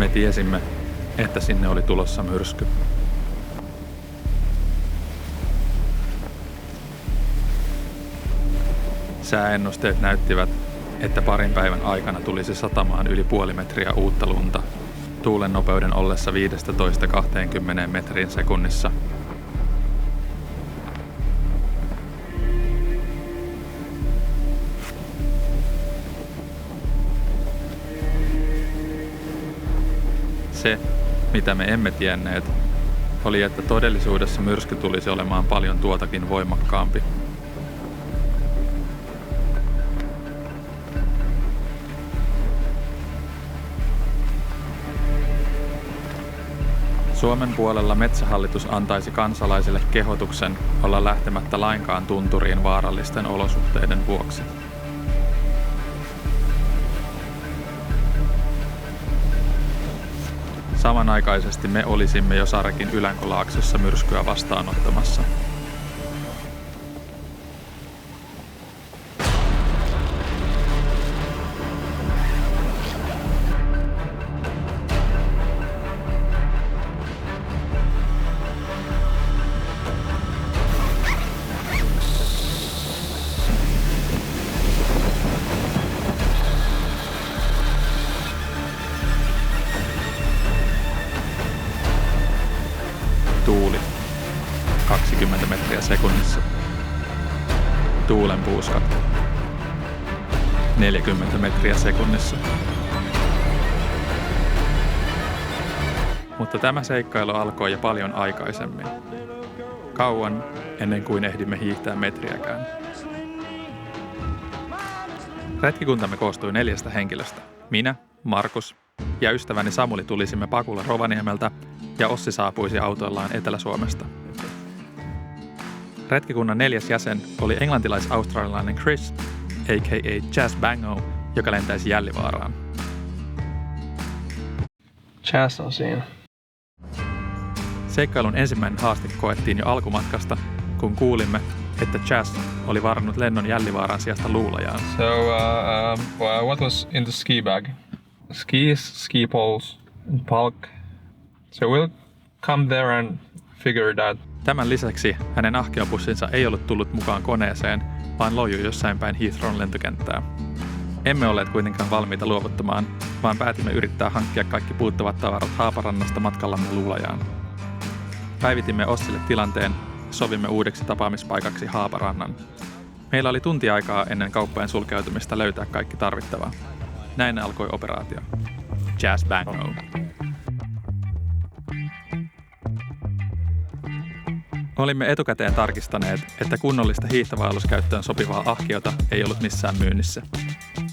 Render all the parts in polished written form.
Me tiesimme, että sinne oli tulossa myrsky. Sääennusteet näyttivät, että parin päivän aikana tulisi satamaan yli 0,5 metriä uutta lunta, tuulen nopeuden ollessa 15–20 metriin sekunnissa. Se, mitä me emme tienneet, oli, että todellisuudessa myrsky tulisi olemaan paljon tuotakin voimakkaampi. Suomen puolella Metsähallitus antaisi kansalaisille kehotuksen olla lähtemättä lainkaan tunturiin vaarallisten olosuhteiden vuoksi. Samanaikaisesti me olisimme jo Sarekin Ylänkolaaksossa myrskyä vastaanottamassa. Tuuli 20 metriä sekunnissa. Tuulenpuuskat 40 metriä sekunnissa. Mutta tämä seikkailu alkoi jo paljon aikaisemmin. Kauan ennen kuin ehdimme hiihtää metriäkään. Retkikuntamme koostui 4 henkilöstä. Minä, Markus ja ystäväni Samuli tulisimme pakulla Rovaniemeltä ja Ossi saapuisi autoillaan Etelä-Suomesta. Retkikunnan 4. jäsen oli englantilais-australialainen Chris, a.k.a. Jazz Bango, joka lentäisi Jällivaaraan. Jazz on siinä. Seikkailun ensimmäinen haaste koettiin jo alkumatkasta, kun kuulimme, että Jazz oli varannut lennon Jällivaaran sijasta Luulajaan. So, what was in the ski bag? Skis, ski poles, and bulk. So we'll come there and figure it out. Tämän lisäksi hänen ahkiopussinsa ei ollut tullut mukaan koneeseen, vaan lojui jossain päin Heathrown lentokenttää. Emme olleet kuitenkaan valmiita luovuttamaan, vaan päätimme yrittää hankkia kaikki puuttuvat tavarat Haaparannasta matkallamme Luulajaan. Päivitimme Ossille tilanteen ja sovimme uudeksi tapaamispaikaksi Haaparannan. Meillä oli tunti aikaa ennen kauppojen sulkeutumista löytää kaikki tarvittavaa. Näin alkoi operaatio. Jazz Bango. Olimme etukäteen tarkistaneet, että kunnollista hiihtovaelluskäyttöön sopivaa ahkiota ei ollut missään myynnissä.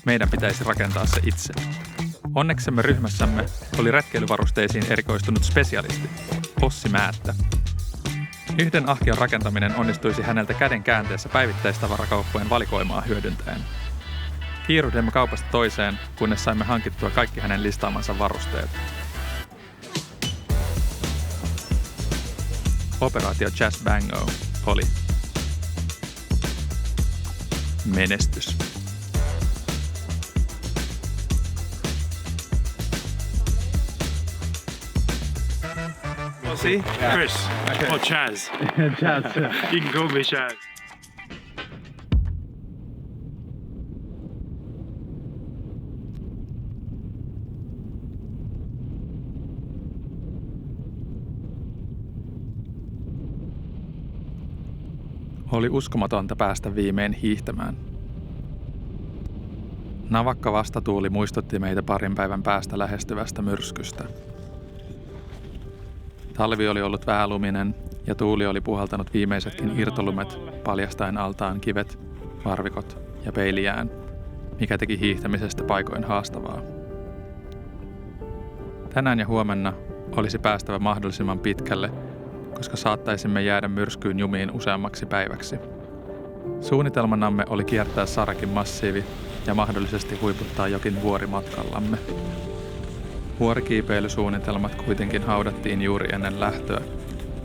Meidän pitäisi rakentaa se itse. Onneksemme ryhmässämme oli retkeilyvarusteisiin erikoistunut spesialisti, Ossi Määttä. Yhden ahkion rakentaminen onnistuisi häneltä käden käänteessä päivittäistavarakauppojen valikoimaa hyödyntäen. Kiiruhdemme kaupasta toiseen, kunnes saimme hankittua kaikki hänen listaamansa varusteet. Operaatio Jazz Bango oli menestys. Ossi, Chris, or Chaz. Chaz. You can call me Chaz. Oli uskomatonta päästä viimein hiihtämään. Navakka vastatuuli muistutti meitä parin päivän päästä lähestyvästä myrskystä. Talvi oli ollut vähäluminen ja tuuli oli puhaltanut viimeisetkin irtolumet paljastaen altaan kivet, varvikot ja peilijään, mikä teki hiihtämisestä paikoin haastavaa. Tänään ja huomenna olisi päästävä mahdollisimman pitkälle, koska saattaisimme jäädä myrskyyn jumiin useammaksi päiväksi. Suunnitelmanamme oli kiertää Sarekin massiivi ja mahdollisesti huiputtaa jokin vuori matkallamme. Vuorikiipeilysuunnitelmat kuitenkin haudattiin juuri ennen lähtöä,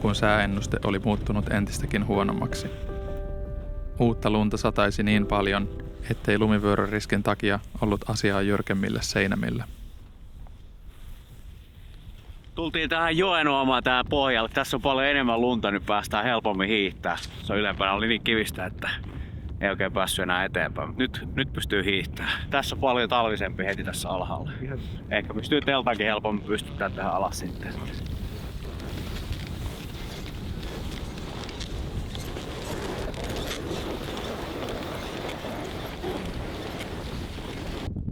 kun sääennuste oli muuttunut entistäkin huonommaksi. Uutta lunta sataisi niin paljon, ettei lumivyöryriskin takia ollut asiaa jyrkemmille seinämille. Tultiin tähän joenuomaan tää pohjalle. Tässä on paljon enemmän lunta, nyt päästään helpommin hiihtää. Se on ylempänä oli niin kivistä, että ei oikein päässyt enää eteenpäin. Nyt pystyy hiihtämään. Tässä on paljon talvisempi heti tässä alhaalla. Ehkä pystyy teltaankin helpommin pystyttää tähän alas sitten. Sä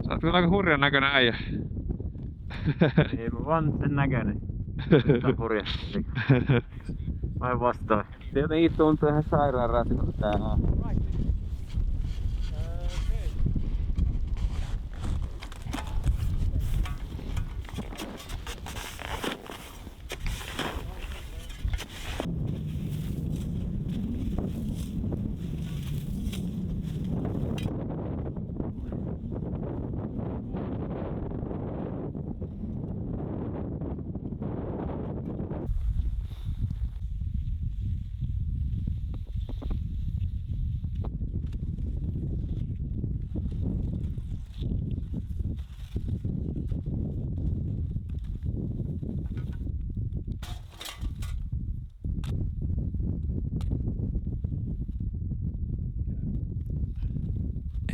oot kyllä aika hurjan näköinen äijä. Ei mä vaan sen näköinen. Tää hurjasti. Vai vastaan. Jotenkin tuntuu ihan sairaan rasittu tää.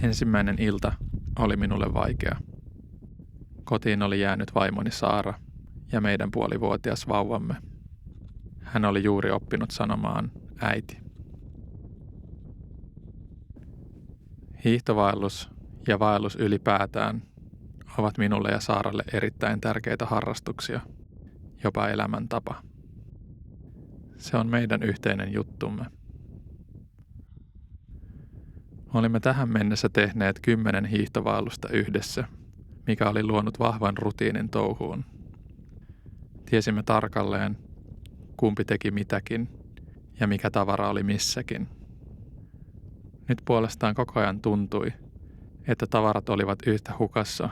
Ensimmäinen ilta oli minulle vaikea. Kotiin oli jäänyt vaimoni Saara ja meidän puolivuotias vauvamme. Hän oli juuri oppinut sanomaan äiti. Hiihtovaellus ja vaellus ylipäätään ovat minulle ja Saaralle erittäin tärkeitä harrastuksia, jopa elämäntapa. Se on meidän yhteinen juttumme. Olimme tähän mennessä tehneet 10 hiihtovaellusta yhdessä, mikä oli luonut vahvan rutiinin touhuun. Tiesimme tarkalleen, kumpi teki mitäkin ja mikä tavara oli missäkin. Nyt puolestaan koko ajan tuntui, että tavarat olivat yhtä hukassa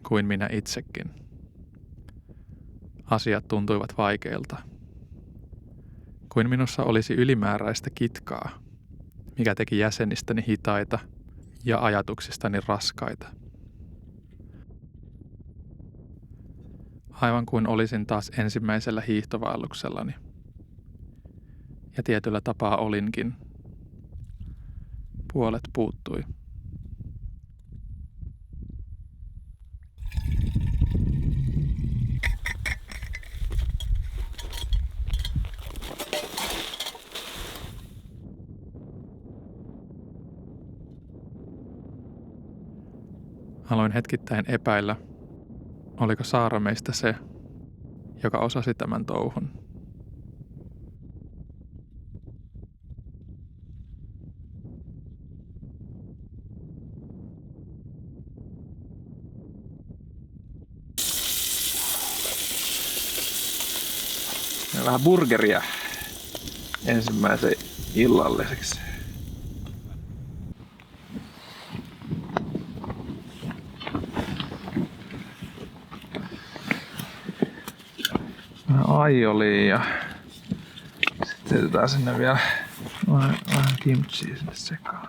kuin minä itsekin. Asiat tuntuivat vaikeilta. Kuin minussa olisi ylimääräistä kitkaa, mikä teki jäsenistäni hitaita ja ajatuksistani raskaita. Aivan kuin olisin taas ensimmäisellä hiihtovaelluksellani. Ja tietyllä tapaa olinkin. Puolet puuttui. Aloin hetkittäin epäillä, oliko Saara meistä se, joka osasi tämän touhun. Vähän burgeria ensimmäisen illalliseksi. Aioliin ja sitten heitetään sinne vielä vähän kimchia sinne sekaan.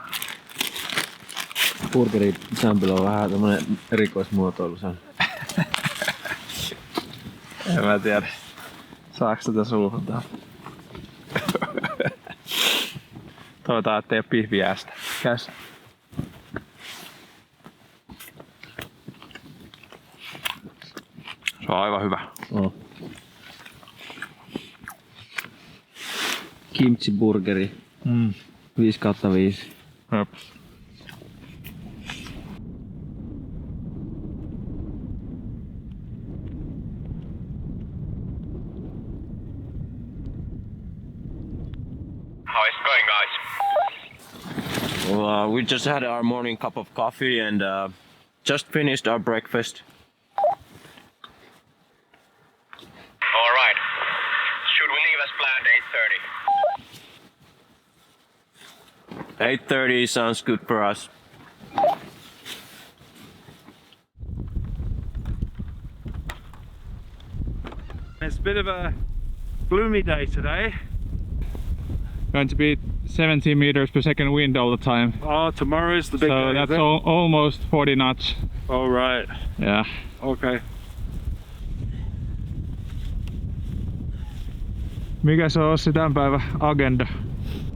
Burgerin sämpylä on vähän tämmönen erikoismuotoilu. En mä tiedä. Saaks tätä suuhun tää? Toivotaan, ettei oo pihviästä. Käs. Se on aivan hyvä. Oh. Kimchi burgeri. 5/5. Jep. Well, we just had our morning cup of coffee and just finished our breakfast. All right. Should we leave as planned 8:30? 8:30 sounds good for us. It's a bit of a gloomy day today. Going to be 70 meters per second wind all the time. Oh, tomorrow's the big So day. that's almost 40 knots. All right. Yeah. Okay. Mikä se on Ossi tämän päivän agenda?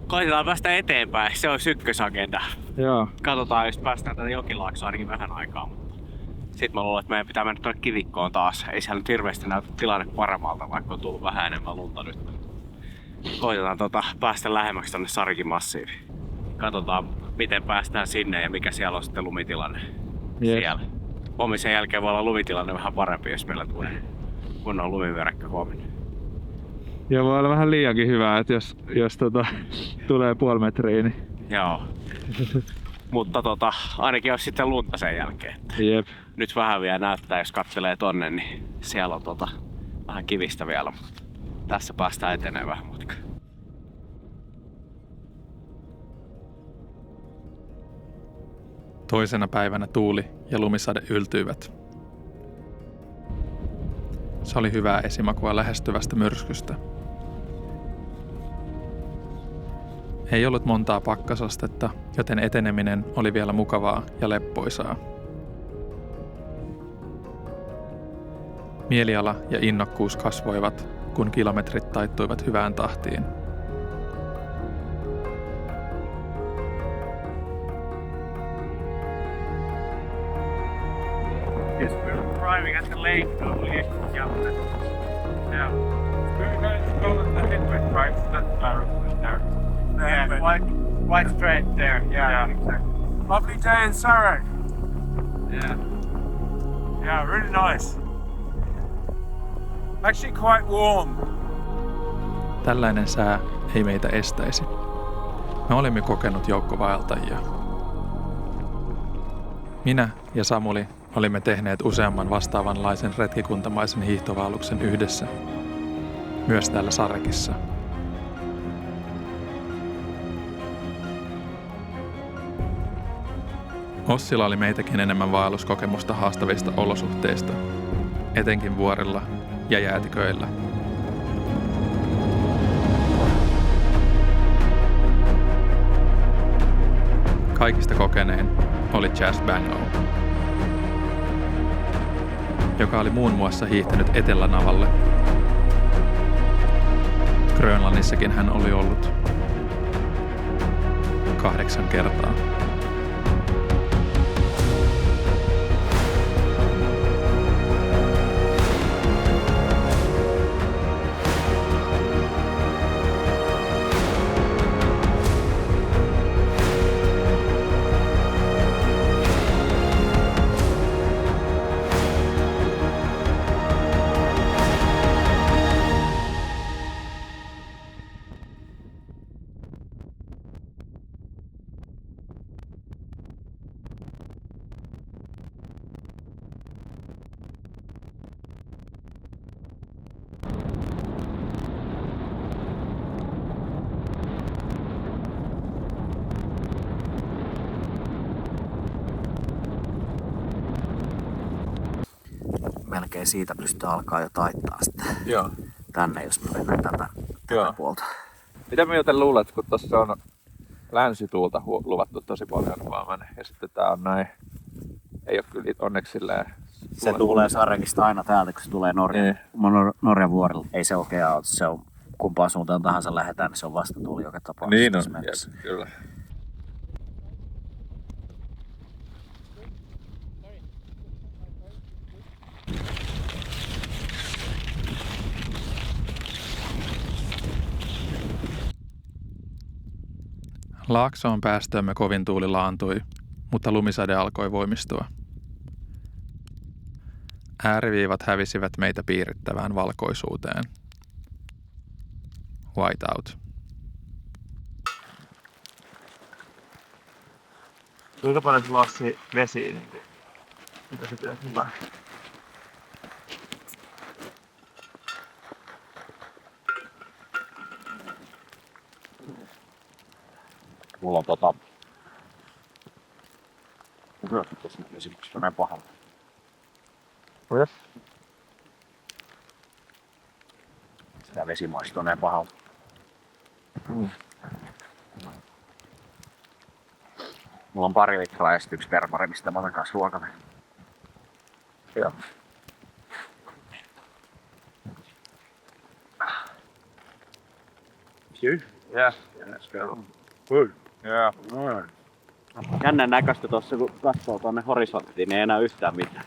Koitetaan päästä eteenpäin, se on ykkösagenda. Joo. Katsotaan, jos päästään tätä Jokilaaksoa ainakin vähän aikaa. Sitten mä luulen, että meidän pitää mennä tuonne Kivikkoon taas. Ei siellä nyt hirveästi näytä tilanne paremmalta, vaikka on tullut vähän enemmän lunta nyt. Koitetaan päästä lähemmäksi tonne Sarikin massiiviin. Katsotaan, miten päästään sinne ja mikä siellä on sitten lumitilanne siellä. Huomisen jälkeen voi olla lumitilanne vähän parempi, jos meillä tulee kunnon lumivyöräkkö huomenna. Ja voi olla vähän liiankin hyvää, että jos tulee puoli metriä, niin... Joo. Mutta ainakin olisi sitten lunta sen jälkeen. Jep. Nyt vähän vielä näyttää, jos katselee tonne, niin siellä on vähän kivistä vielä, mutta tässä päästään eteneen vähän matkaa. Toisena päivänä tuuli ja lumisade yltyivät. Se oli hyvää esimakua lähestyvästä myrskystä. Ei ollut montaa pakkasastetta, joten eteneminen oli vielä mukavaa ja leppoisaa. Mieliala ja innokkuus kasvoivat, kun kilometrit taittuivat hyvään tahtiin. Yes, we're arriving at the lake now. Yeah. We're going to go on the Hindwick right? That's there. Yeah, quite straight there. Yeah, exactly. Lovely day in Sarek. Yeah. Yeah, really nice. Actually quite warm. Tällainen sää ei meitä estäisi. Me olimme kokenut joukkovaeltajia. Minä ja Samuli olimme tehneet useamman vastaavanlaisen retkikuntamaisen hiihtovaelluksen yhdessä. Myös täällä Sarekissa. Ossilla oli meitäkin enemmän vaelluskokemusta haastavista olosuhteista, etenkin vuorilla ja jäätiköillä. Kaikista kokenein oli Chas Bango, joka oli muun muassa hiihtänyt Etelänavalle. Grönlannissakin hän oli ollut 8 kertaa. Melkein siitä pystyy alkaa jo taittaa sitten Joo. tänne, jos me mennään tätä puolta. Mitä me joten luulet, kun tuossa on länsituulta luvattu tosi paljon huomenna ja sitten tää on näin, ei oo kyllä onneksi silleen... Se tulee Sarekista aina täältä, kun se tulee Norjan vuorella. Ei se oikea auto, se on kumpaan suuntaan tahansa lähdetään, niin se on vastatuuli joka tapauksessa. Niin on, kyllä. Laaksoon päästöömme kovin tuuli laantui, mutta lumisade alkoi voimistua. Ääriviivat hävisivät meitä piirittävään valkoisuuteen. Whiteout. Kuinka paljon sulla on vesiä? Mitä se teet hyvää? Mulla on esimerkiksi näin pahalla. Kuidas? Sitä vesi maistuu näin pahalta. Mulla on 2 litraa ja sitten 1 termari, mistä mä otan kanssa ruokana. Joo. you? Yeah. Let's go. Good. Yeah. Jännän näköistä tossa, kun katsoo tonne horisonttiin, niin ei enää yhtään mitään.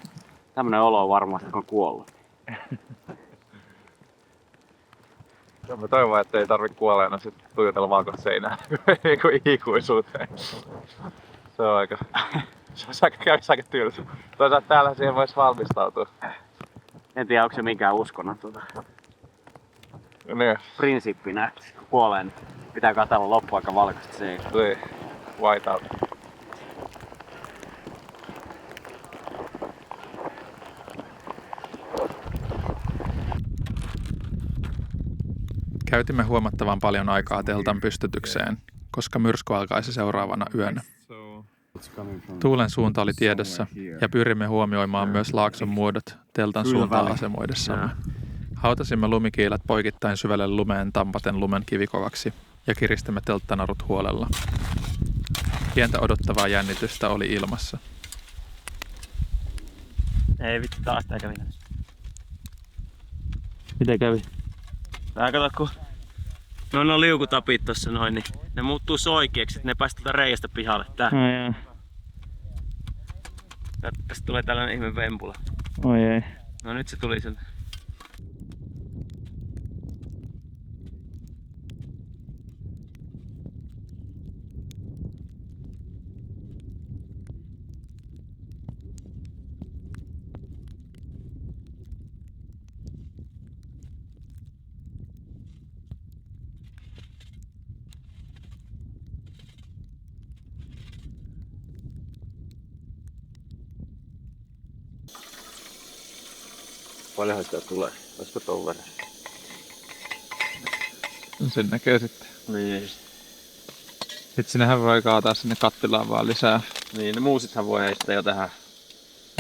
Tämmönen olo on varmasti on kuollut. Ja mä toivon, että ei tarvi kuolleena sit tuijotella valkoista seinää ikuisuuteen. Se on aika... Se kävisi aika tylsä. Toisaalta täällä siihen voisi valmistautua. En tiedä, onko se mikään uskonnon Niin. prinsiippinä, että kun kuolee, niin pitää katsella loppuaika valkoista seinää. Tuli white out. Käytimme huomattavan paljon aikaa teltan pystytykseen, koska myrsky alkaisi seuraavana yönä. Tuulen suunta oli tiedossa ja pyrimme huomioimaan myös laakson muodot teltan suuntaa asemoidessamme. Hautasimme lumikiilat poikittain syvälle lumeen tampaten lumen kivikovaksi ja kiristimme telttanarut huolella. Pientä odottavaa jännitystä oli ilmassa. Ei vittu, taas tää kävi. Miten kävi? Tää kato, kun no liukutapit tossa noin, niin ne muuttuu soikeeksi, että ne päästä tuolta reiästä pihalle. Tää. Ai jaa. Tästä tulee tällainen ihme vempula. Oi ei. No nyt se tuli sieltä. Paljonhan sitä tulee? Olisiko ton verran? Sen näkee sitten. Niin. Sitten sinnehän voi kaataa sinne kattilaan vaan lisää. Niin, ne muusithan voi heistää jo tähän.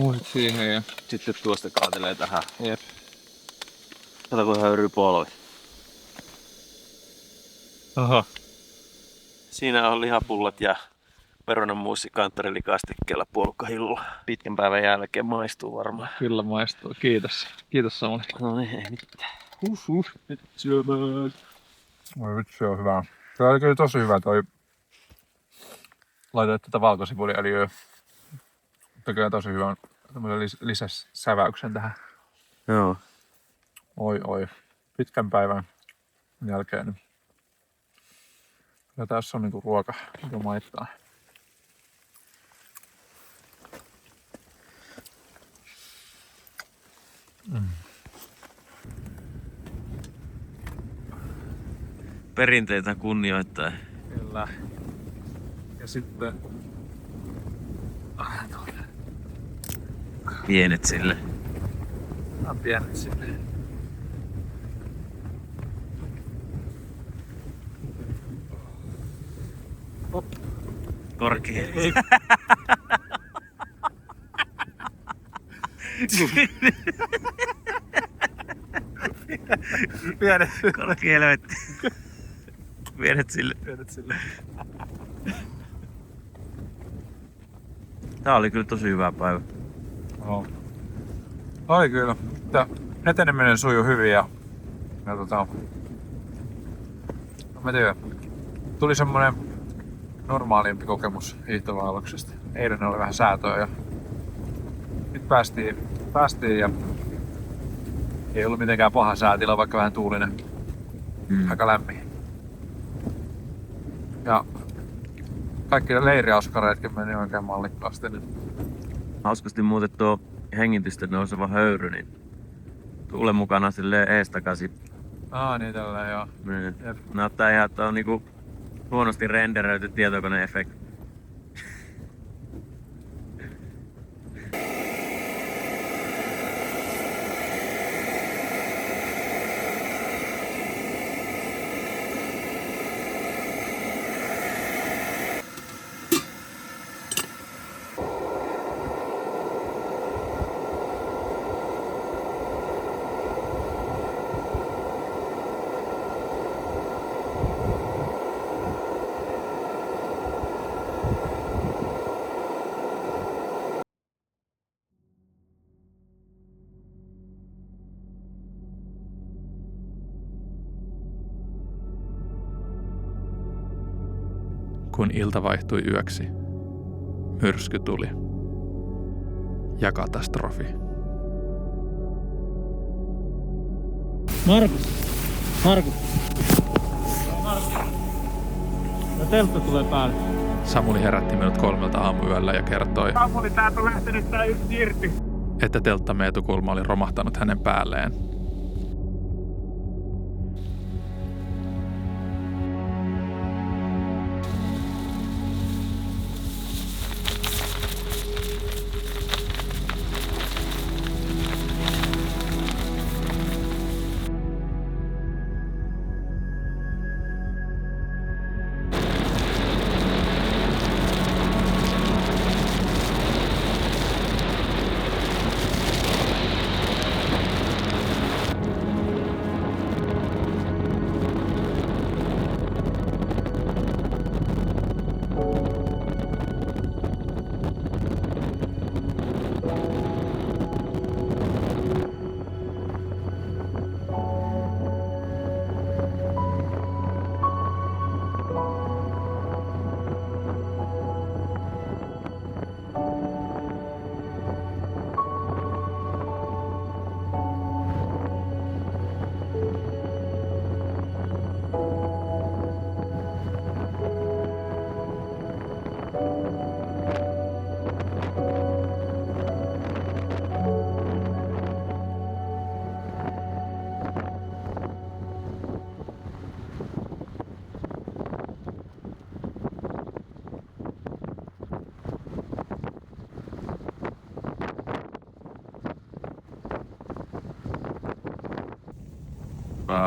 Muusit siihen ja... Sitten tuosta kaatelee tähän. Jep. Kato kun höyryy polvi. Oho. Siinä on lihapullat ja perunanmuusi kanttorilikastikkeella puolukkahillulla. Pitkän päivän jälkeen maistuu varmaan. Kyllä maistuu. Kiitos. Kiitos Samuli. No niin, ei mitään. Nyt syömään. Oi vitsi, se on hyvä. Se oli kyllä tosi hyvä toi. Laitoit tätä valkosipuliöljyä. Tekee tosi hyvän lisäsäväyksen tähän. Joo. Oi. Pitkän päivän jälkeen. Ja tässä on niinku ruoka, mikä maittaa. Perinteitä kunnioittain. Kyllä. Ja sitten... Pienet sille. on pienet sinne. Korkea. Pienet. Korkea helvetti. Pienet sille. Pienet sille. Tää oli kyllä tosi hyvä päivä. Oho. Oli kyllä. Tää eteneminen sujuu hyvin ja mä tiedän, tuli semmonen normaalimpi kokemus hiihtovaelluksesta. Eilen oli vähän säätöä ja nyt päästiin ja ei ollut mitenkään paha säätila, vaikka vähän tuulinen. Aika lämmin. Ja kaikki leiriauskareetkin meni oikein mallikkaasti. Hauskasti muuten tuo hengitysten nouseva höyry, niin tuulen mukana silleen eestakaisin. Niin tällä joo. Niin. Jep. Näyttää ihan, että on niinku huonosti renderöity tietokoneefekti. kun ilta vaihtui yöksi. Myrsky tuli. Ja katastrofi. Markus. Ja teltta tulee päälle. Samuli herätti minut 3 aamuyöllä ja kertoi, Samuli, täältä on lähtenyt tää yksi irti. että telttamme etukulma oli romahtanut hänen päälleen.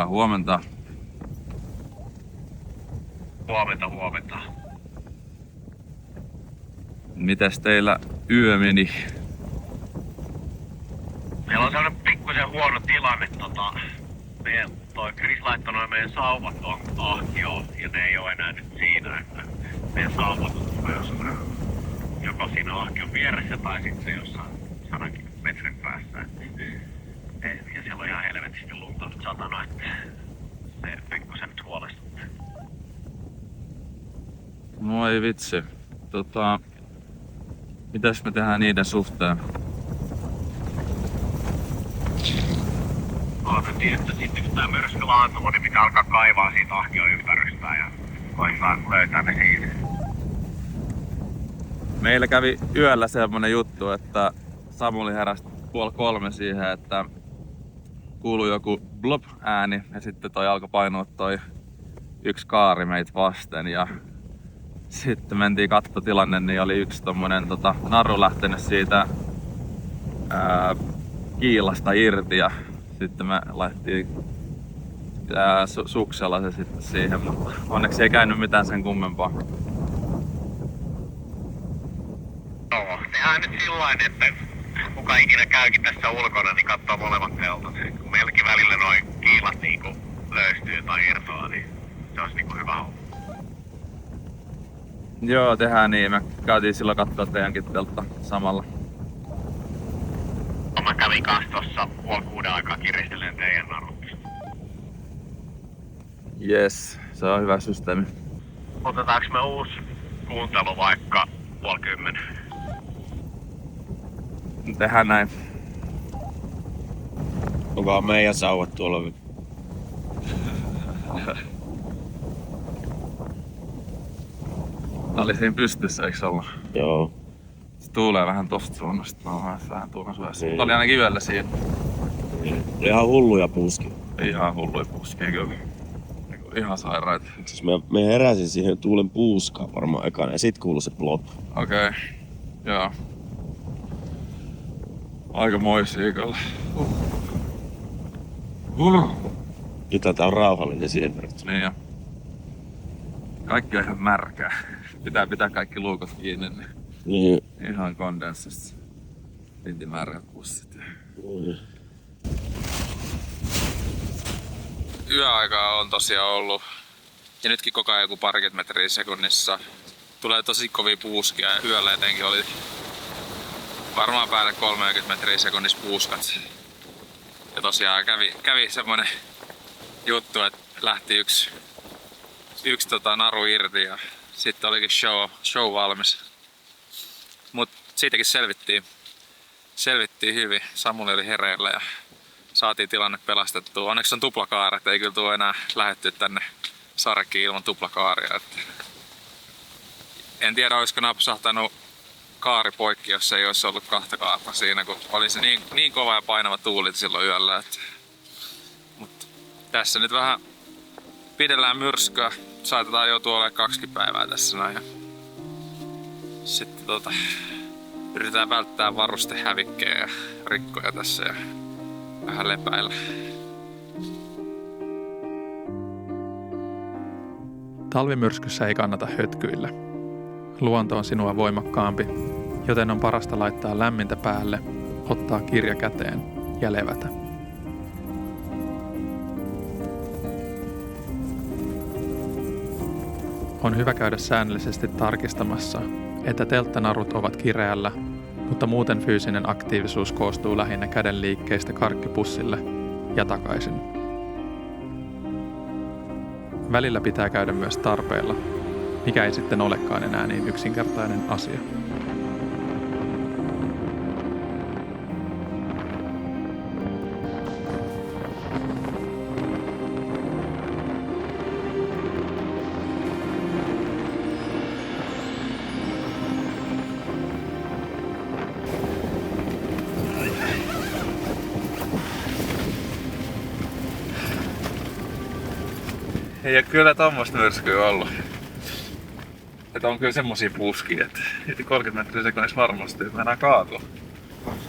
Huomenta. Huomenta. Mitäs teillä yö meni? Meillä on sellainen pikkusen huono tilanne. Toi Chris laittoi noin meidän sauvat on ahkioon ja ne ei oo enää nyt siinä. Että meidän sauvat on joko siinä ahkion vieressä tai sitten se jossain 100 metrin päässä. Ja siellä on ihan helvetisti lunta nyt satanut, että se pikkusen nyt huolestuttaa. Moi vitsi. Mitäs me tehdään niiden suhteen? Ajateltiin, että sitten kun tää myrsky laantuu, niin pitää alkaa kaivaa siitä ahkion ympärystä ja koittaa löytää ne siitä. Meillä kävi yöllä semmonen juttu, että Samuli heräsi 2:30 siihen, että kuului joku blop ääni ja sitten toi alkoi painua toi yksi kaari meitä vasten ja sitten mentiin kattotilanne, niin oli yksi tommonen naru lähtenyt siitä kiilasta irti ja sitten me laitettiin suksella se sitten siihen, mutta onneksi ei käynyt mitään sen kummempaa. Joo, tehdään nyt sillain, että kuka ikinä käykin tässä ulkona, niin katsoo molemmat teltat. Kun meilläkin välillä noin kiilat niinku löystyy tai irtoaa, niin se olisi niinku hyvä homma. Joo, tehdään niin. Me käytiin silloin katsoa teidänkin teltta samalla. Mä kävin kanssa tossa 5:30 aikaa kiristellen teidän narut. Jes, se on hyvä systeemi. Otetaanko me uusi kuuntelu vaikka 9:30? Tehdään näin. Onkohan meidän sauvat tuolla? Oli siinä pystyssä, eiks olla? Joo. Se tuulee vähän tosta suunnasta. Mä oon vähän tuulen syössä. Niin. Oli ainakin yöllä siinä. Ihan hulluja puski. Ihan hulluja puskia kyllä. Ihan sairaita. Siis me heräsin siihen tuulen puuskaan varmaan ekana ja sit kuului se plop. Okei. Joo. Aika moisia kyllä. Nyt tää on rauhallinen siihen verrattuna. Niin jo. Kaikki on ihan märkää. Pitää pitää kaikki luukot kiinni, niin Niin. ihan kondenssista. Pintimärkät pussit. Yöaikaa on tosiaan ollut. Ja nytkin koko ajan joku parikymmentä metriä sekunnissa. Tulee tosi kovia puuskia ja yöllä etenkin oli varmaan päälle 30 metriä sekunnissa puuskat. Ja tosiaan kävi semmonen juttu, että lähti yksi naru irti ja Sitten olikin show valmis. Mut siitäkin selvittiin hyvin. Samuli oli hereillä ja saatiin tilanne pelastettua. Onneksi on tuplakaaret, ei kyllä tule enää lähettyä tänne Sarkiin ilman tuplakaaria. Että en tiedä, olisiko napsahtanut kaari poikki, jos ei olisi ollut kahta kaarta siinä, kun oli se niin kova ja painava tuuli silloin yöllä. Mutta tässä nyt vähän pidellään myrskyä. Saatetaan joutua olemaan 20 päivää tässä näin. Ja sitten yritetään välttää varustehävikkejä ja rikkoja tässä ja vähän lepäillä. Talvimyrskyssä ei kannata hötkyillä. Luonto on sinua voimakkaampi, joten on parasta laittaa lämmintä päälle, ottaa kirja käteen ja levätä. On hyvä käydä säännöllisesti tarkistamassa, että telttanarut ovat kireällä, mutta muuten fyysinen aktiivisuus koostuu lähinnä käden liikkeistä karkkipussille ja takaisin. Välillä pitää käydä myös tarpeella, mikä ei sitten olekaan enää niin yksinkertainen asia. Ei ole kyllä tommoista myrskyä ollut. Että on kyllä semmosia puskia, että heti 30 metriä sekunnissa varmasti, että mennään kaatua.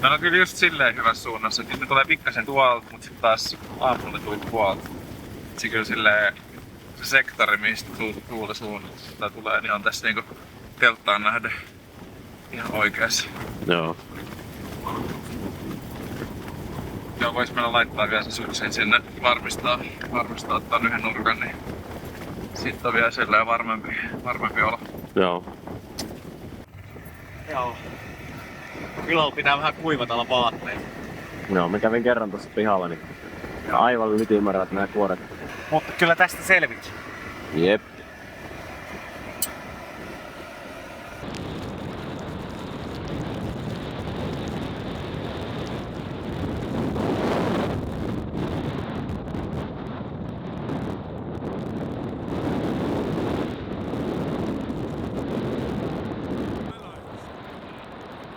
Meillä on kyllä just silleen hyvässä suunnassa, että nyt ne tulee pikkasen tuolta, mutta sitten taas aamulla tuli puolta. Se kyllä silleen, se sektori, mistä tuuli suunnasta tulee, niin on tässä niinku telttaan nähden ihan oikeassa. Joo. Joo, vois mennä laittaa vielä se syksin sinne varmistaa ottaa yhden nurkan, niin sit on vielä silleen varmempi olla. Joo. Joo. Illalla pitää vähän kuivatella vaatteita. Joo, mä kävin kerran tuossa pihalla, niin aivan nyt ymmärrät nämä kuoret. Mutta kyllä tästä selvit. Jep.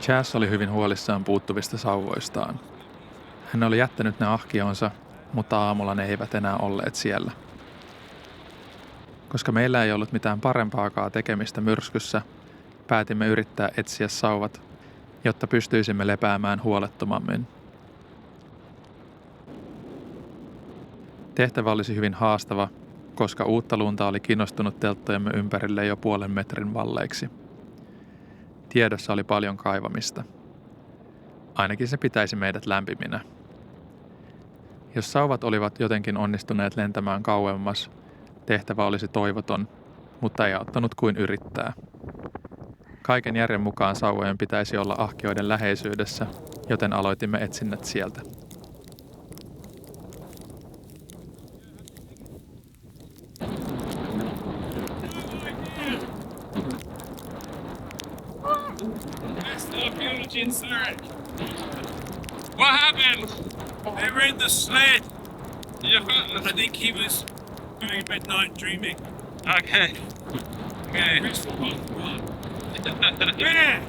Chas oli hyvin huolissaan puuttuvista sauvoistaan. Hän oli jättänyt ne ahkionsa, mutta aamulla ne eivät enää olleet siellä. Koska meillä ei ollut mitään parempaakaan tekemistä myrskyssä, päätimme yrittää etsiä sauvat, jotta pystyisimme lepäämään huolettomammin. Tehtävä olisi hyvin haastava, koska uutta lunta oli kiinnostunut telttojemme ympärille jo 0,5 metrin valleiksi. Tiedossa oli paljon kaivamista. Ainakin se pitäisi meidät lämpiminä. Jos sauvat olivat jotenkin onnistuneet lentämään kauemmas, tehtävä olisi toivoton, mutta ei auttanut kuin yrittää. Kaiken järjen mukaan sauvojen pitäisi olla ahkioiden läheisyydessä, joten aloitimme etsinnät sieltä. What happened? They were in the sled. Yeah, I think he was doing midnight dreaming. Okay. Okay. Yeah.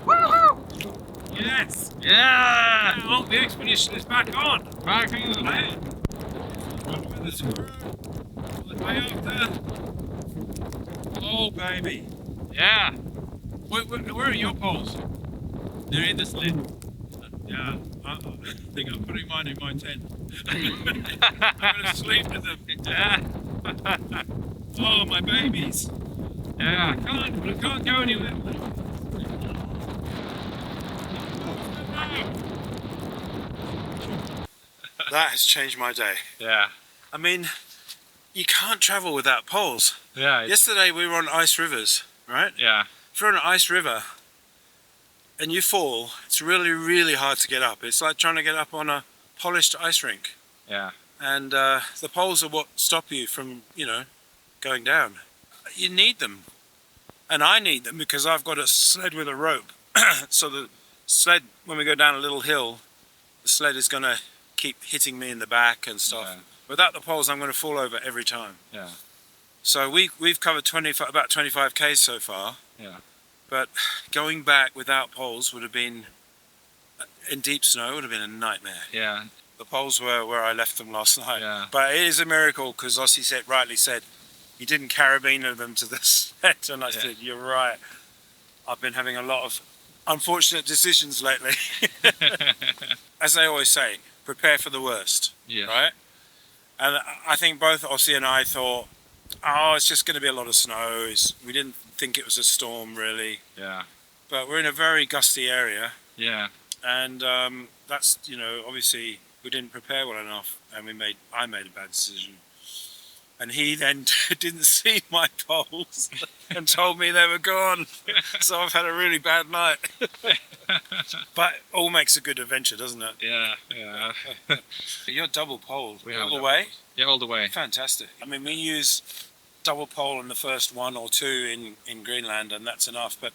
Woohoo! Yes. Yeah. Now the expedition is back on. Back on. Way after. Oh baby. Yeah. Where are your poles? They're in the sled. Yeah, I think I'm putting mine in my tent. I'm gonna sleep with them. Yeah. Oh, my babies. Yeah, I can't go anywhere. That has changed my day. Yeah. I mean, you can't travel without poles. Yeah. Yesterday we were on ice rivers, right? Yeah. If you're on an ice river and you fall, it's really, really hard to get up. It's like trying to get up on a polished ice rink. Yeah. And the poles are what stop you from, going down. You need them. And I need them because I've got a sled with a rope. So the sled, when we go down a little hill, the sled is going to keep hitting me in the back and stuff. Yeah. Without the poles, I'm going to fall over every time. Yeah. So we've covered about 25 k's so far. Yeah. But going back without poles would have been, in deep snow, would have been a nightmare. Yeah. The poles were where I left them last night. Yeah. But it is a miracle because Ossie rightly said he didn't carabiner them to the sled, and I said, "You're right. I've been having a lot of unfortunate decisions lately." As they always say, prepare for the worst. Yeah. Right? And I think both Ossie and I thought, "Oh, it's just going to be a lot of snow." We didn't think it was a storm really, Yeah. but we're in a very gusty area, Yeah. and that's, you know, obviously we didn't prepare well enough, and I made a bad decision. And he then didn't see my poles and told me they were gone. So I've had a really bad night. But all makes a good adventure, doesn't it? Yeah. Yeah. You're double poled We have all the double way? Yeah, all the way. Fantastic. I mean, we use double pole in the first 1 or 2 in Greenland, and that's enough. But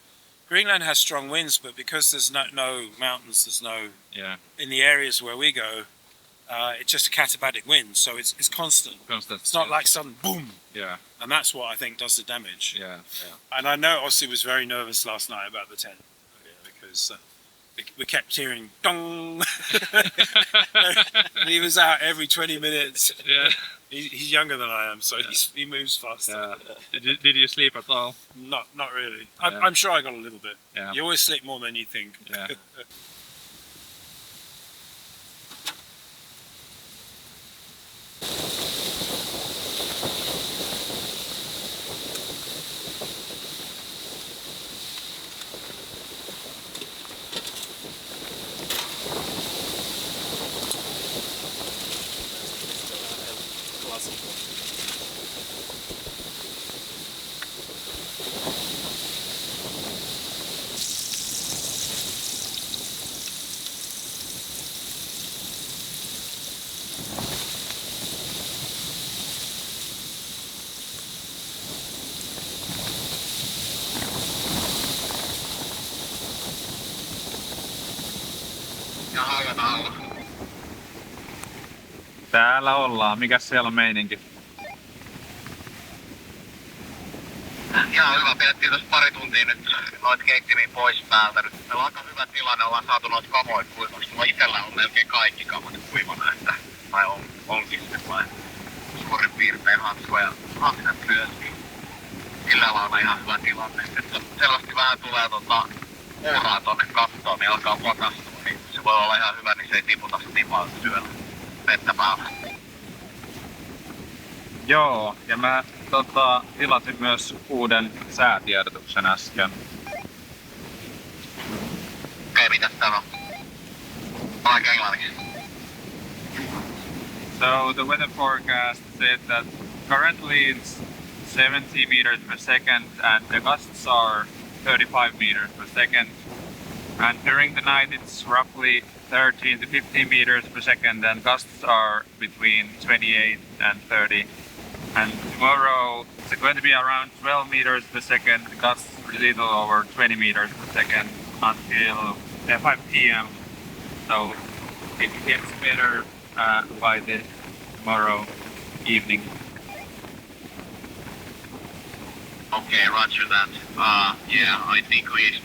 Greenland has strong winds, but because there's no mountains, there's no... Yeah. In the areas where we go, it's just a katabatic wind, so it's constant. Constant. It's not like sudden boom, Yeah. and that's what I think does the damage. Yeah. Yeah. And I know Ossie was very nervous last night about the tent, because we kept hearing dong, and he was out every 20 minutes. Yeah. He's younger than I am, so he moves faster. Yeah. Did you sleep at all? Not really. Yeah. I'm sure I got a little bit. Yeah. You always sleep more than you think. Yeah. Täällä ollaan. Mikäs siellä on meininki? Ihan hyvä, pidettiin tuossa pari tuntia nyt noit keittimiä pois päältä. Nyt meillä on aika hyvä tilanne, ollaan saatu noita kamoja kuivaksi. Mulla itsellä on melkein kaikki kamot kuivana, että tai on siis suurin piirtein hanskoja myöskin. Sillä lailla ihan hyvä tilanne. Että selvästi vähän tulee uuraa tonne kattoon, niin alkaa pakastua, niin se voi olla ihan hyvä, niin se ei tiputa tipaan syöllä vettä päällä. Joo, ja mä tilasin myös uuden säätiedotuksen äsken. Okei, mitäs täällä on? Aika englanniksi. So the weather forecast said that currently it's 70 meters per second and the gusts are 35 meters per second. And during the night it's roughly 13 to 15 meters per second and gusts are between 28 and 30. And tomorrow it's going to be around 12 meters per second, gusts a little over 20 meters per second until 5 p.m. So it gets better by the tomorrow evening. Okay, roger that. Yeah, I think we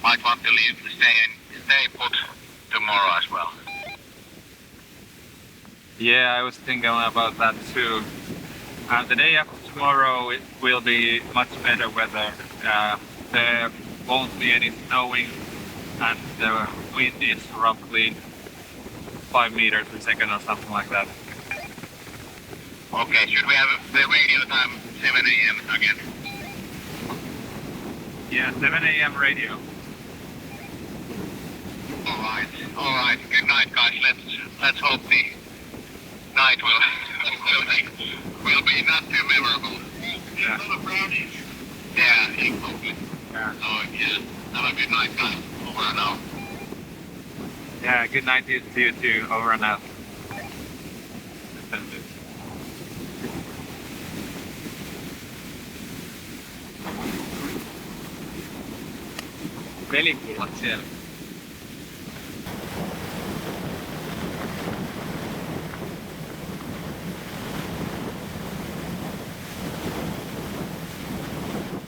might want to stay put tomorrow as well. Yeah, I was thinking about that too. The day after tomorrow it will be much better weather. There won't be any snowing and the wind is roughly 5 meters per second or something like that. Okay, should we have the radio time 7 a.m. again? Yeah, 7 a.m. radio. Alright. Good night, guys. Let's hope the night will be not too memorable. Yeah. A lot of brownies. Yeah, exactly. Yeah. So, yeah, have a good night, guys. Over and out. Yeah, good night to you too. Over and out. Pelipullat siellä.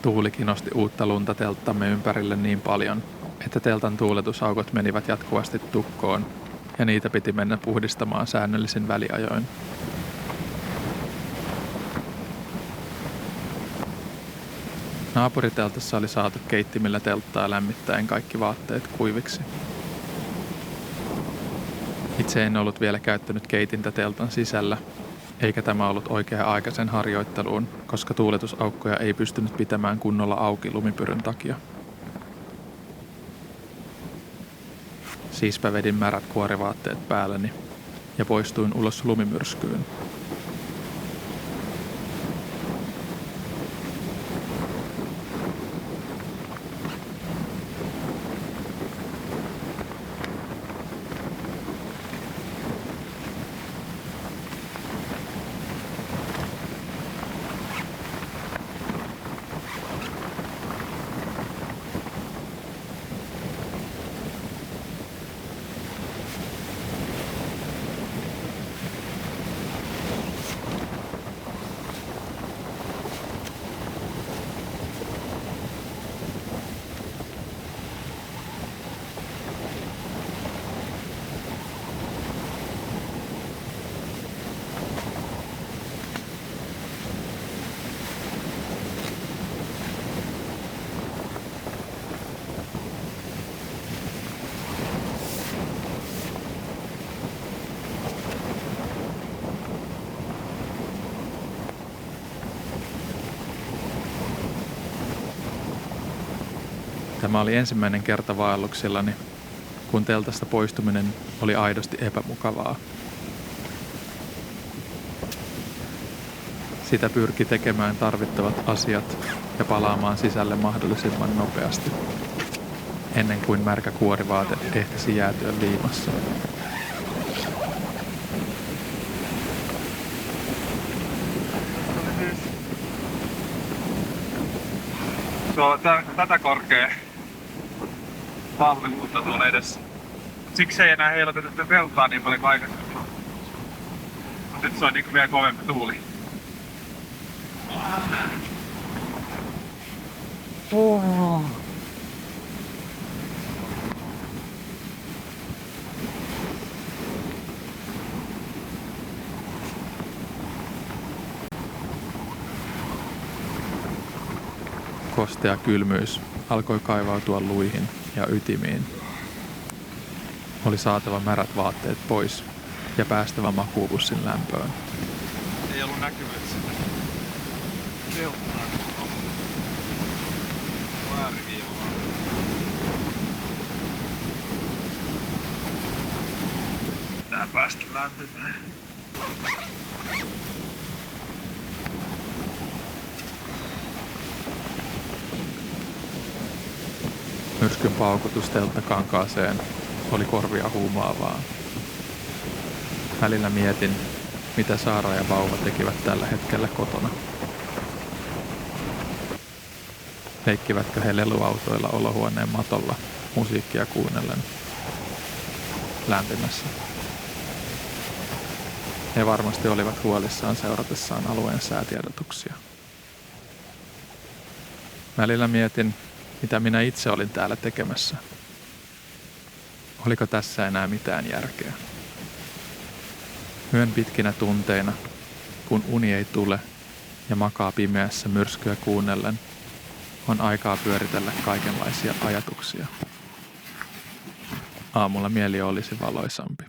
Tuulikin nosti uutta lunta telttamme ympärille niin paljon, että teltan tuuletusaukot menivät jatkuvasti tukkoon ja niitä piti mennä puhdistamaan säännöllisin väliajoin. Naapuriteltassa oli saatu keittimillä telttaa lämmittäen kaikki vaatteet kuiviksi. Itse en ollut vielä käyttänyt keitintä teltan sisällä, eikä tämä ollut oikea-aikaisen harjoitteluun, koska tuuletusaukkoja ei pystynyt pitämään kunnolla auki lumipyryn takia. Siispä vedin märät kuorivaatteet päälleni ja poistuin ulos lumimyrskyyn. Tämä oli ensimmäinen kerta vaelluksillani, kun teltasta poistuminen oli aidosti epämukavaa. Sitä pyrki tekemään tarvittavat asiat ja palaamaan sisälle mahdollisimman nopeasti, ennen kuin märkä kuorivaate ehtisi jäätyä liimassa. Se on tätä korkea talvilunta tuolla edessä. Siksi ei enää heilotettu telttaa niin paljon kuin aikaisemmin. Nyt se on niinku vielä kovempi tuuli. Kostea kylmyys alkoi kaivautua luihin ja ytimiin. Oli saatava märät vaatteet pois ja päästävä makuupussin lämpöön. Ei ollut näkyvyyttä sitä telttaa. Vääriviivaa. Tää päästä lämpimään. Myrskyn paukutus telttakankaaseen oli korvia huumaavaa. Välillä mietin, mitä Saara ja vauva tekivät tällä hetkellä kotona. Leikkivätkö he leluautoilla olohuoneen matolla musiikkia kuunnellen lämpimässä? He varmasti olivat huolissaan seuratessaan alueen säätiedotuksia. Välillä mietin, mitä minä itse olin täällä tekemässä. Oliko tässä enää mitään järkeä? Yön pitkinä tunteina, kun uni ei tule ja makaa pimeässä myrskyä kuunnellen, on aikaa pyöritellä kaikenlaisia ajatuksia. Aamulla mieli olisi valoisampi.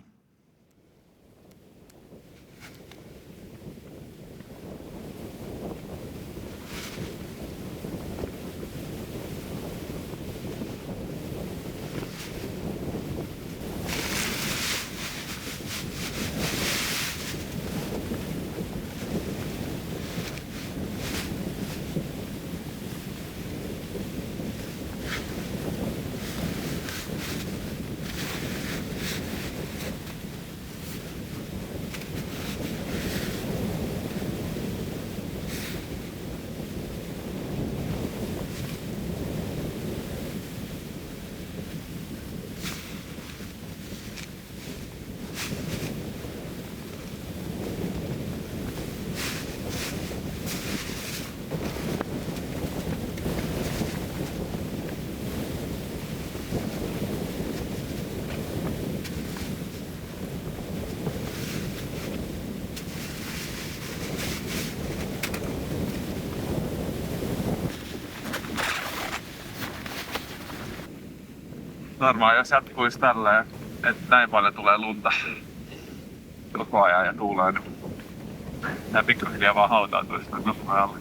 varmaan jos jatkuisi tälleen, että näin paljon tulee lunta koko ajan ja tuulee, niin tää pikkuhiljaa vaan hautautuisi tämän lumen alle.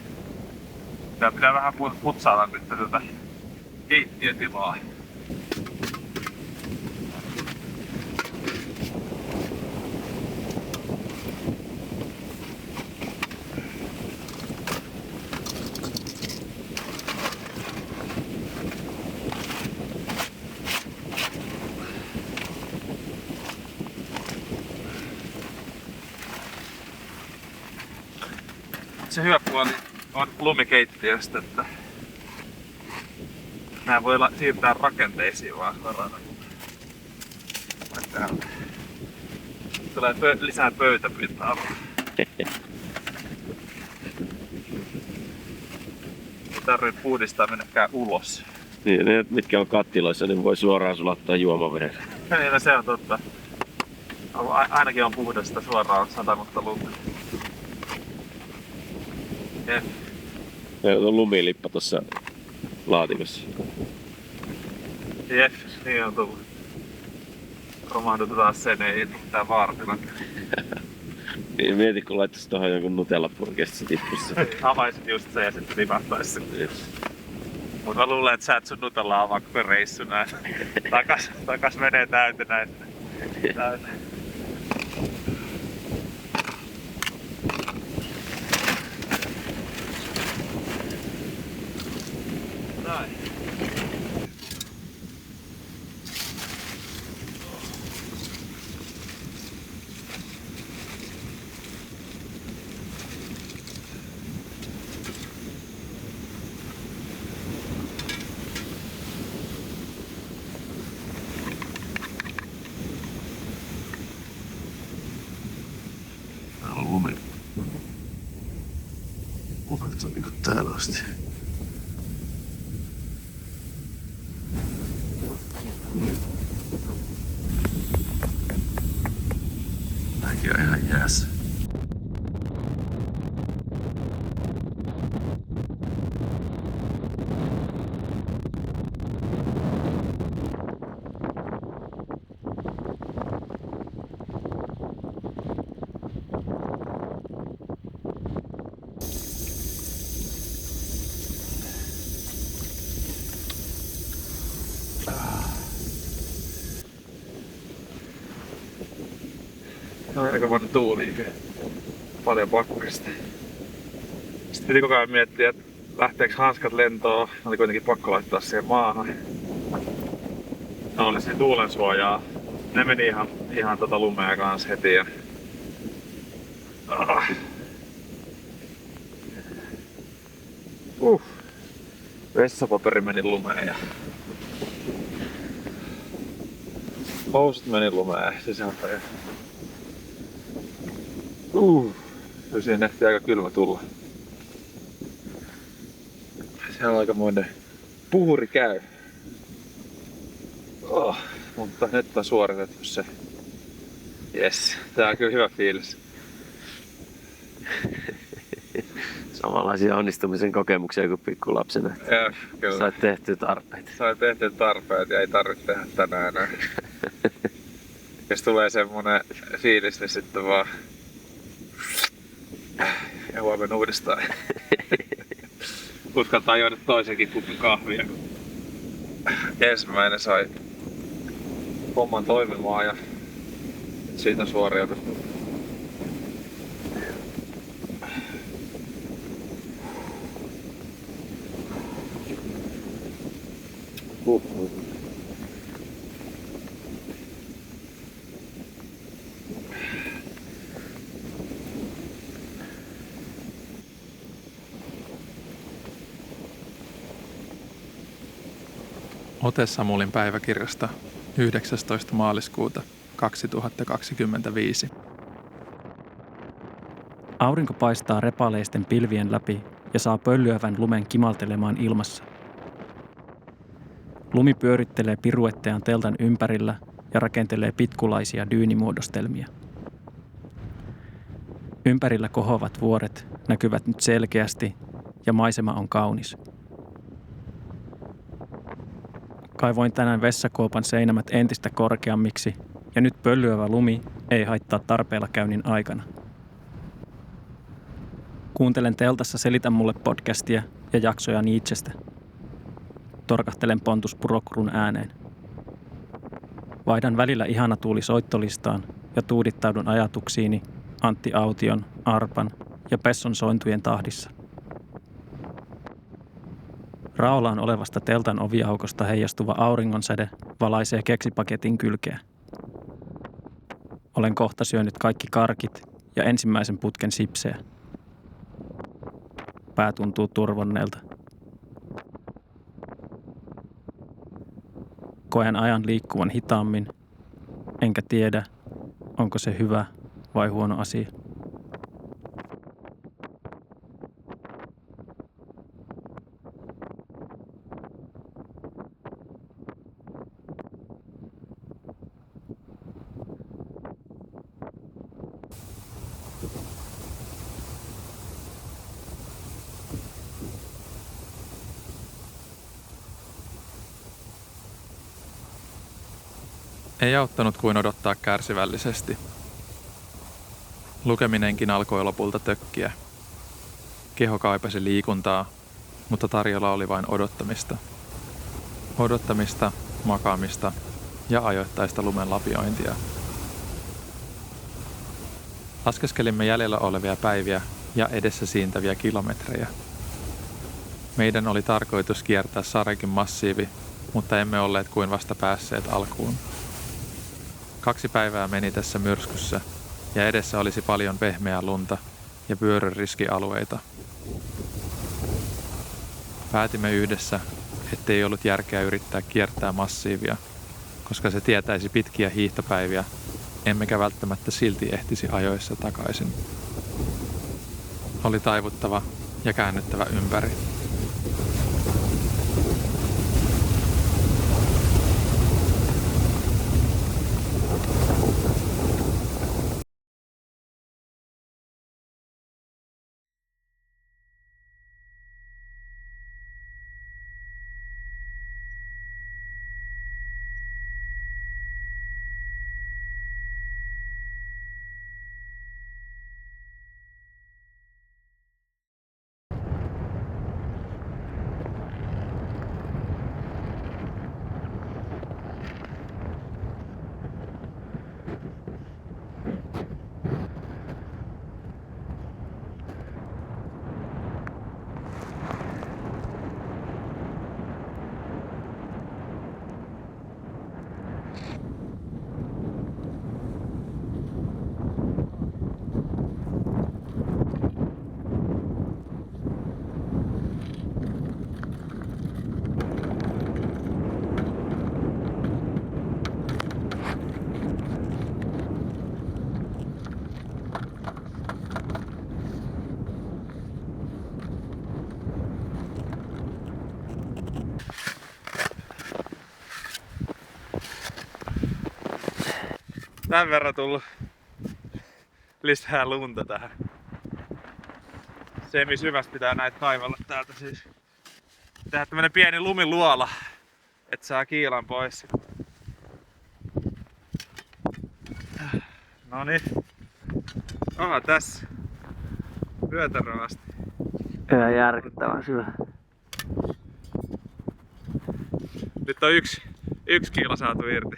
Tää pitää vähän putsailla nyt tätä keittiötilaa. Se hyvä puoli on lumikeittiöstä, että nää voi siirtää rakenteisiin vaan suoraan. Tulee lisää pöytäpintaa. Ei tarvitse puhdistaa mennäkään ulos. Niin, ne mitkä on kattiloissa, niin voi suoraan sulattaa juomaveden. Niin, se on totta. Ainakin on puhdasta suoraan satanutta lumea. Meillä on lumilippa tuossa laatikossa. Jep, niin on tullut. Romahdutetaan sen, ei tule mitään vaaratilanne. Niin, mieti kun laittaisi tuohon jonkun Nutella-purkin, se tippuisi. Avaisit just se ja sitten tipahtaisi sen. Mut mä luulen, että sä et sun Nutellaa avaa koko reissu näin. Takas menee täytenä. Näin. Täällä on lumi. Lumet on niinku täällä asti. Nämäkin on ihan jäässä. On aikamoinen tuuli. Paljon pakkasta. Sitten piti koko ajan miettiä, että lähteekö hanskat lentoon. Oli kuitenkin pakko laittaa siihen maahan. No oli siinä tuulensuojaa. Ne meni ihan lumea kanssa heti. Ja... Vessapaperi meni lumeen ja... Housut meni lumeen sisältä ja... Kyllä siinä ehti aika kylmä tulla. Siellä on aikamoinen puhuri käy. Mutta nyt on suoritettu se. Jes, tää on kyllä hyvä fiilis. Samanlaisia onnistumisen kokemuksia kuin pikkulapsena. Kyllä. Sait tehtyä tarpeet. Sait tehtyä tarpeet ja ei tarvitse tehdä tänään enää. Jos tulee semmonen fiilis, niin sitten vaan... Ja huomenna uudestaan. Uskaltaa juoda toisenkin kupin kahvia, kun ensimmäinen sai homman toimimaan ja siitä suoriutunut. Ote Samulin päiväkirjasta 19. maaliskuuta 2025. Aurinko paistaa repaleisten pilvien läpi ja saa pöllyävän lumen kimaltelemaan ilmassa. Lumi pyörittelee piruettejaan teltan ympärillä ja rakentelee pitkulaisia dyynimuodostelmia. Ympärillä kohoavat vuoret näkyvät nyt selkeästi ja maisema on kaunis. Kaivoin tänään vessakoopan seinämät entistä korkeammiksi ja nyt pöllyävä lumi ei haittaa tarpeella käynnin aikana. Kuuntelen teltassa Selitä mulle podcastia ja jaksoja Nietzschestä. Torkahtelen Pontus Purokurun ääneen. Vaihdan välillä ihana tuuli soittolistaan ja tuudittaudun ajatuksiini Antti Aution, arpan ja pesson sointujen tahdissa. Raolaan olevasta teltan oviaukosta heijastuva auringonsäde valaisee keksipaketin kylkeä. Olen kohta syönyt kaikki karkit ja ensimmäisen putken sipsejä. Pää tuntuu turvonneelta. Koen ajan liikkuvan hitaammin, enkä tiedä, onko se hyvä vai huono asia. Ei auttanut kuin odottaa kärsivällisesti. Lukeminenkin alkoi lopulta tökkiä. Keho kaipasi liikuntaa, mutta tarjolla oli vain odottamista. Odottamista, makaamista ja ajoittaista lumen lapiointia. Laskeskelimme jäljellä olevia päiviä ja edessä siintäviä kilometrejä. Meidän oli tarkoitus kiertää Sarekin massiivi, mutta emme olleet kuin vasta päässeet alkuun. 2 päivää meni tässä myrskyssä ja edessä olisi paljon pehmeää lunta ja vyöryriskialueita. Päätimme yhdessä, ettei ollut järkeä yrittää kiertää massiivia, koska se tietäisi pitkiä hiihtopäiviä, emmekä välttämättä silti ehtisi ajoissa takaisin. Oli taivuttava ja käännyttävä ympäri. Tän verran tullut lisää lunta tähän. Semisyvästi pitää näitä kaivella täältä siis. Tehdä tämmönen pieni lumiluola, et saa kiilan pois. Noniin. Aha, tässä. Vyötäröä asti. Ihan järkyttävän syvä. Nyt on yksi kiilo saatu irti.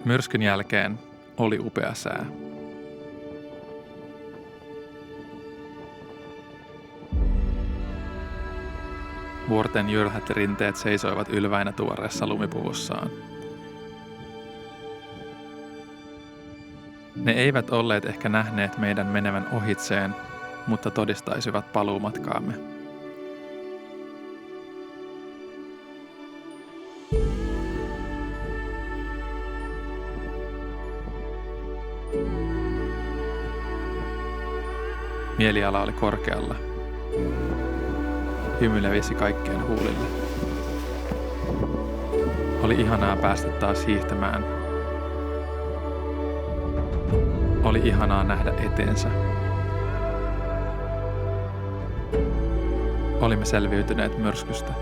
Myrskyn jälkeen oli upea sää. Vuorten jyrhät rinteet seisoivat ylväinä tuoreessa lumipuvussaan. Ne eivät olleet ehkä nähneet meidän menevän ohitseen, mutta todistaisivat paluumatkaamme. Mieliala oli korkealla. Hymy levisi kaikkien huulille. Oli ihanaa päästä taas hiihtämään. Oli ihanaa nähdä eteensä. Olimme selviytyneet myrskystä.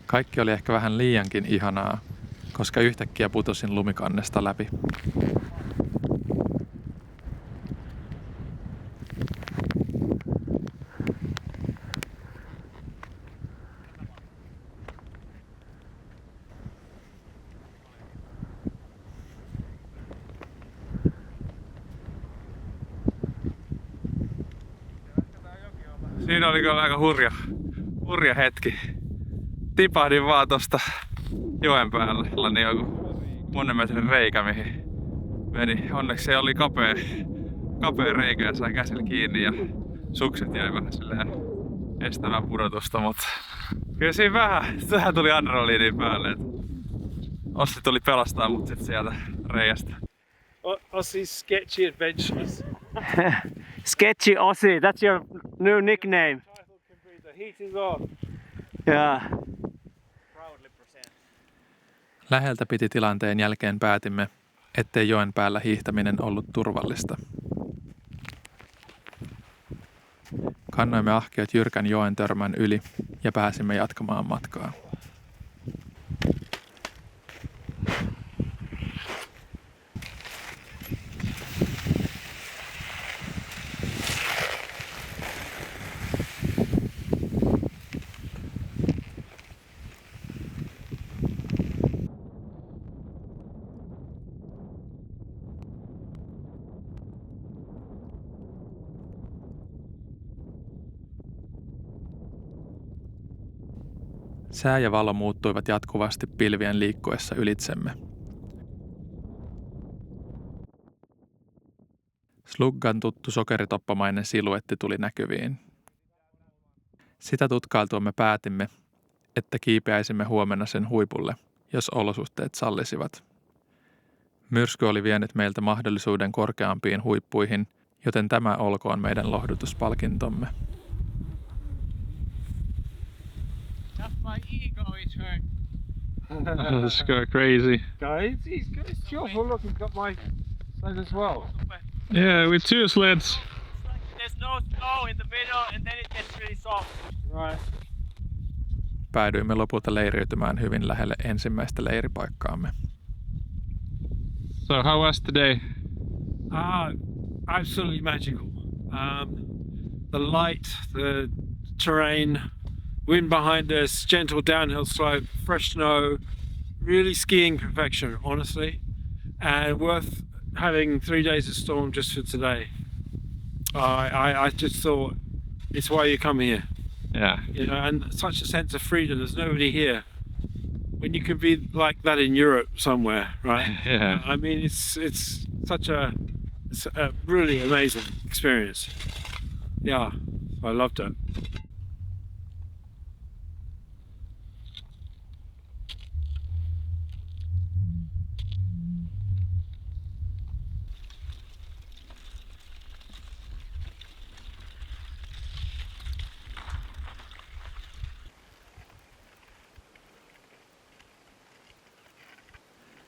Kaikki oli ehkä vähän liiankin ihanaa, koska yhtäkkiä putosin lumikannesta läpi. Siinä oli kyllä aika hurja hetki. Tipahdin vaan tosta joen päällä. Sellainen joku monen metrin reikä, mihin meni. Onneksi se oli kapea reikä ja sai käsillä kiinni ja sukset jäi vähän silleen estämään pudotusta, mutta kyllä siinä vähän tuli adrenaliinin päälle. Ossi tuli pelastaa mut sit sieltä reiästä. Aussie's Sketchy Adventures. Sketchy Ossi, that's your new nickname. The heating's off. Yeah. Läheltä piti tilanteen jälkeen päätimme, ettei joen päällä hiihtäminen ollut turvallista. Kannoimme ahkiot jyrkän joen törmän yli ja pääsimme jatkamaan matkaa. Sää ja valo muuttuivat jatkuvasti pilvien liikkuessa ylitsemme. Sluggan tuttu sokeritoppamainen siluetti tuli näkyviin. Sitä tutkailtuamme päätimme, että kiipeäisimme huomenna sen huipulle, jos olosuhteet sallisivat. Myrsky oli vienyt meiltä mahdollisuuden korkeampiin huippuihin, joten tämä olkoon meidän lohdutuspalkintomme. My ego is hurt. Let's go crazy. Guys, it's your fault. Look, you've got my sled as well. Yeah, with two sleds. There's no snow in the middle and then it gets really soft. Right. Päädyimme lopulta leiriytymään hyvin lähelle ensimmäistä leiripaikkaamme. So how was today? Absolutely magical. The light, the terrain, wind behind us, gentle downhill slope, fresh snow, really skiing perfection, honestly, and worth having 3 days of storm just for today. I just thought it's why you come here. Yeah. You know, and such a sense of freedom. There's nobody here. When you can be like that in Europe somewhere, right? Yeah. I mean, it's such a really amazing experience. Yeah, I loved it.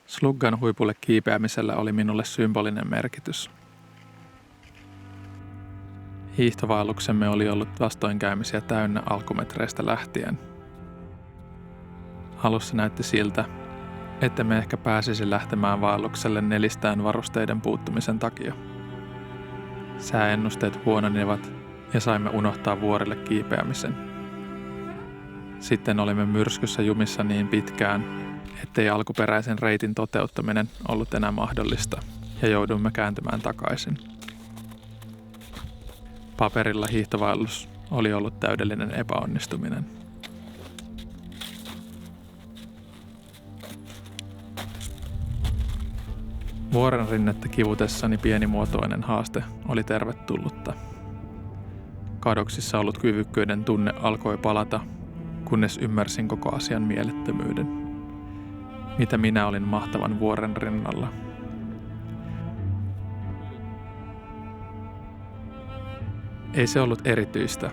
Sluggan huipulle kiipeämisellä oli minulle symbolinen merkitys. Hiihtovaelluksemme oli ollut vastoinkäymisiä täynnä alkumetreistä lähtien. Alussa näytti siltä, että me ehkä pääsisi lähtemään vaellukselle nelistään varusteiden puuttumisen takia. Sääennusteet huononivat ja saimme unohtaa vuorille kiipeämisen. Sitten olimme myrskyssä jumissa niin pitkään, ettei alkuperäisen reitin toteuttaminen ollut enää mahdollista ja jouduimme kääntymään takaisin. Paperilla hiihtovaellus oli ollut täydellinen epäonnistuminen. Vuoren rinnettä kivutessani pienimuotoinen haaste oli tervetullutta. Kadoksissa ollut kyvykkyyden tunne alkoi palata, kunnes ymmärsin koko asian mielettömyyden. Mitä minä olin mahtavan vuoren rinnalla. Ei se ollut erityistä,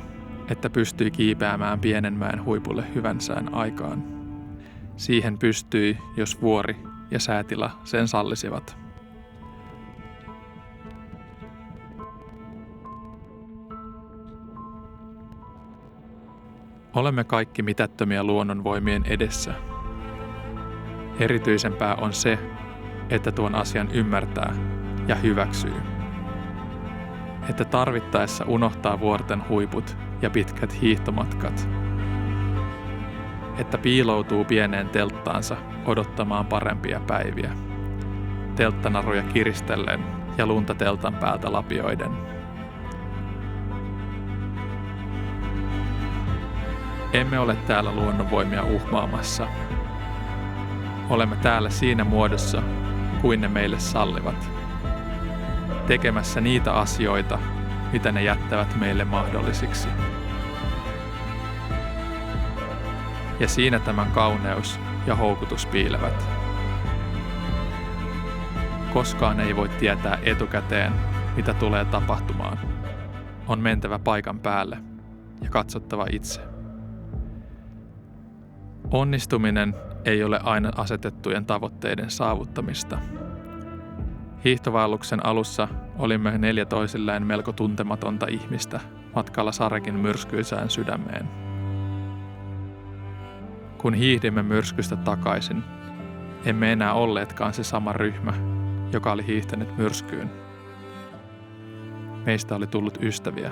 että pystyi kiipeämään pienen mäen huipulle hyvän sään aikaan. Siihen pystyi, jos vuori ja säätila sen sallisivat. Olemme kaikki mitättömiä luonnonvoimien edessä. Erityisempää on se, että tuon asian ymmärtää ja hyväksyy. Että tarvittaessa unohtaa vuorten huiput ja pitkät hiihtomatkat. Että piiloutuu pieneen telttaansa odottamaan parempia päiviä. Telttanaruja kiristellen ja lunta teltan päältä lapioiden. Emme ole täällä luonnonvoimia uhmaamassa. Olemme täällä siinä muodossa, kuin ne meille sallivat. Tekemässä niitä asioita, mitä ne jättävät meille mahdollisiksi. Ja siinä tämän kauneus ja houkutus piilevät. Koskaan ei voi tietää etukäteen, mitä tulee tapahtumaan. On mentävä paikan päälle ja katsottava itse. Onnistuminen ei ole aina asetettujen tavoitteiden saavuttamista. Hiihtovaelluksen alussa olimme 4 toisilleen melko tuntematonta ihmistä matkalla Sarekin myrskyisään sydämeen. Kun hiihdimme myrskystä takaisin, emme enää olleetkaan se sama ryhmä, joka oli hiihtänyt myrskyyn. Meistä oli tullut ystäviä.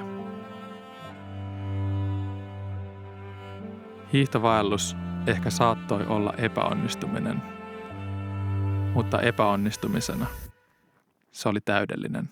Hiihtovaellus ehkä saattoi olla epäonnistuminen, mutta epäonnistumisena se oli täydellinen.